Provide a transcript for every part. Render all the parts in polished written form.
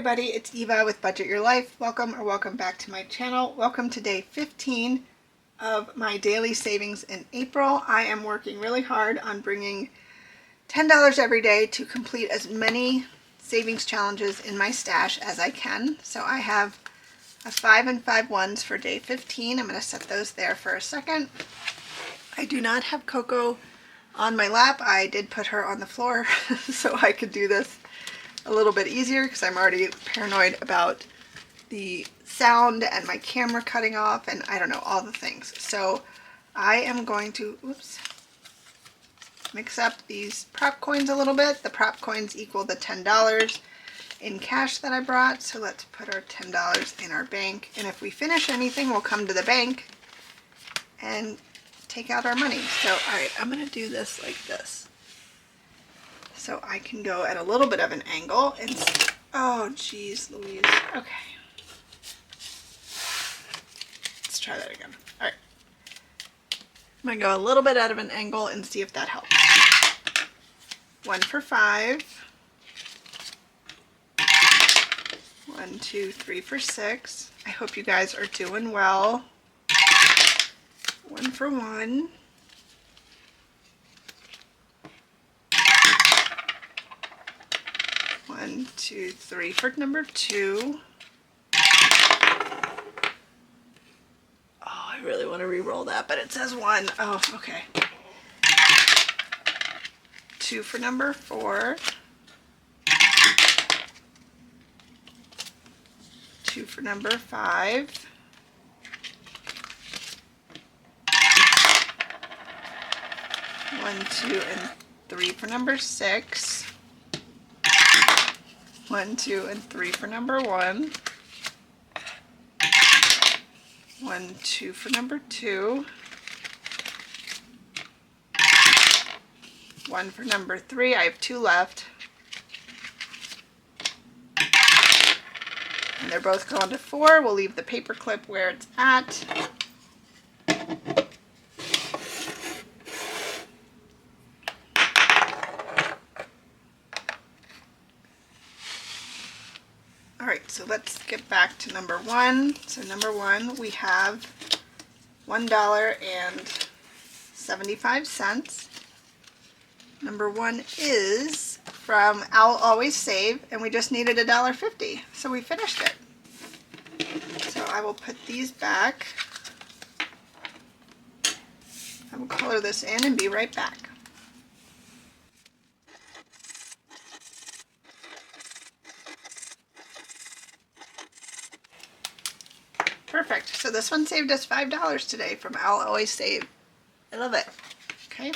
everybody, it's Eva with Budget Your Life. Welcome or welcome back to my channel. Welcome to day 15 of my daily savings in April. I am working really hard on bringing $10 every day to complete as many savings challenges in my stash as I can. So I have a 5 and 5 ones for day 15. I'm going to set those there for a second. I do not have Coco on my lap. I did put her on the floor so I could do this a little bit easier because I'm already paranoid about the sound and my camera cutting off and I don't know, all the things. So I am going to, mix up these prop coins a little bit. The prop coins equal the $10 in cash that I brought. So let's put our $10 in our bank. And if we finish anything, we'll come to the bank and take out our money. So, all right, I'm going to do this like this. So I can go at a little bit of an angle and, oh geez Louise, okay. Let's try that again. All right. I'm gonna go a little bit out of an angle and see if that helps. 1 for 5. 1, 2, 3 for 6. I hope you guys are doing well. 1 for 1. 1, 2, 3 for number 2. Oh, I really want to re-roll that, but it says 1. Oh, okay. 2 for number 4. 2 for number 5. 1, 2, and 3 for number 6. 1, 2, and 3 for number 1. 1, 2 for number 2. 1 for number 3. I have 2 left. And they're both going to 4. We'll leave the paper clip where it's at. Alright, so let's get back to number 1. So number 1, we have $1.75. Number 1 is from I'll Always Save, and we just needed $1.50, so we finished it. So I will put these back. I will color this in and be right back. Perfect. So this one saved us $5 today from I'll Always Save. I love it. Okay.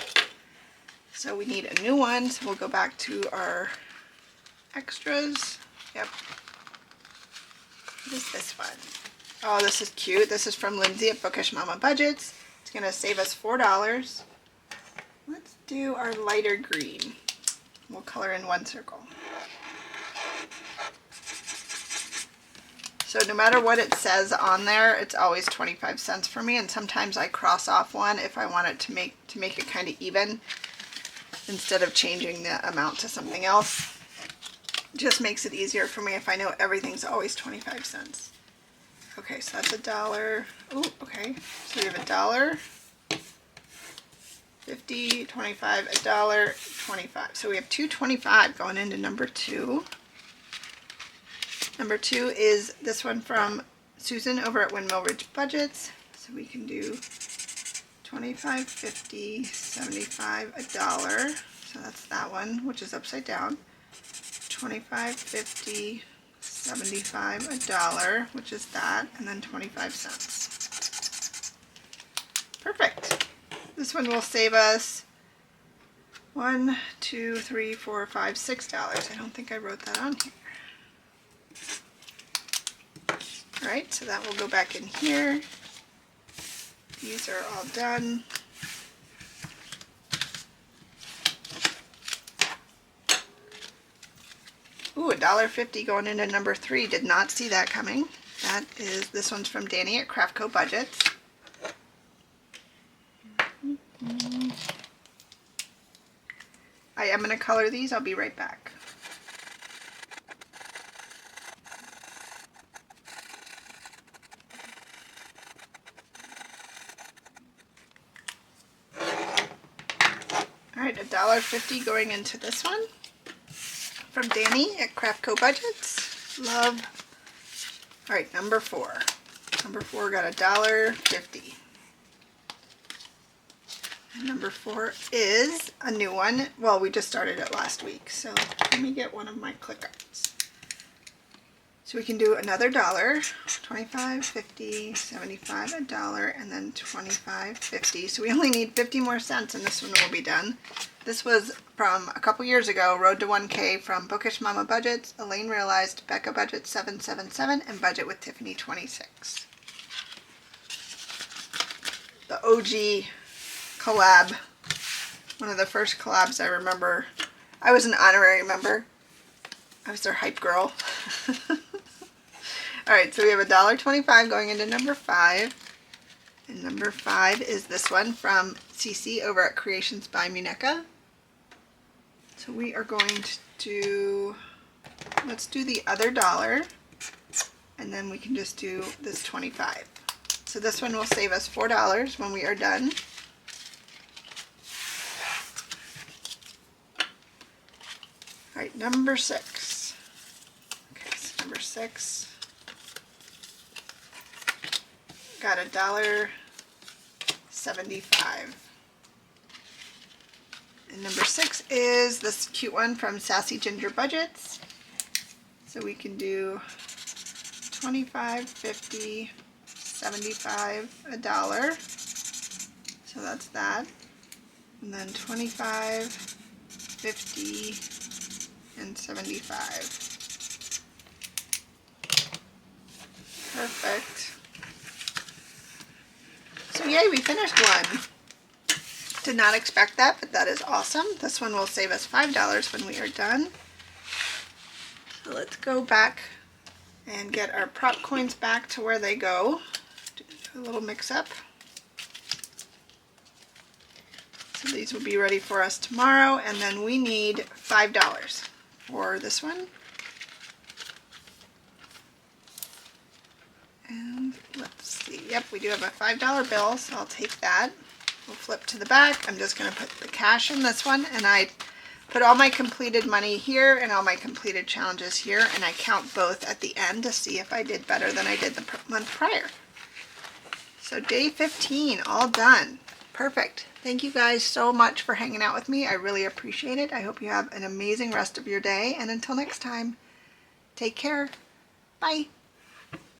So we need a new one. So we'll go back to our extras. Yep. What is this one? Oh, this is cute. This is from Lindsay at Bookish Mama Budgets. It's going to save us $4. Let's do our lighter green. We'll color in 1 circle. So no matter what it says on there, it's always 25 cents for me, and sometimes I cross off one if I want it to make it kind of even instead of changing the amount to something else. It just makes it easier for me if I know everything's always 25 cents. Okay, so that's $1. Oh, okay. So we have $1, 50, 25, $1, 25. So we have $2.25 going into number 2. Number 2 is this one from Susan over at Windmill Ridge Budgets. So we can do 25, 50, 75, $1. So that's that one, which is upside down. 25, 50, 75, $1, which is that, and then 25 cents. Perfect. This one will save us 1, 2, 3, 4, 5, $6. I don't think I wrote that on here. Alright, so that will go back in here. These are all done. Ooh, $1.50 going into number 3. Did not see that coming. This one's from Danny at Craftco Budgets. I am going to color these. I'll be right back. $1.50 going into this one from Danny at Craftco Budgets. Love. All right, number 4. Number 4 got $1.50. And number 4 is a new one. Well, we just started it last week, so let me get one of my click arts. So we can do another dollar, 25, 50, 75, $1, and then 25, 50. So we only need 50 more cents and this one will be done. This was from a couple years ago, Road to 1K from Bookish Mama Budgets, Elaine Realized, Becca Budget 777, and Budget with Tiffany 26. The OG collab, one of the first collabs I remember. I was an honorary member. I was their hype girl. Alright, so we have $1.25 going into number 5. And number 5 is this one from Cece over at Creationsbymuneca. So we are going to do, let's do the other dollar, and then we can just do this 25. So this one will save us $4 when we are done. Alright, number 6. Okay, so number 6 got $1.75. And number 6 is this cute one from Sassy Ginger Budgets. So we can do 25, 50, 75, $1. So that's that. And then 25, 50, and 75. Perfect. So yay, we finished one. Did not expect that, but that is awesome. This one will save us $5 when we are done. So let's go back and get our prop coins back to where they go. Do a little mix up. So these will be ready for us tomorrow, and then we need $5 for this one. And let's see, yep, we do have a $5 bill, so I'll take that. We'll flip to the back. I'm just going to put the cash in this one, and I put all my completed money here and all my completed challenges here, and I count both at the end to see if I did better than I did the month prior. So day 15, all done. Perfect. Thank you guys so much for hanging out with me. I really appreciate it. I hope you have an amazing rest of your day, and until next time, take care. Bye.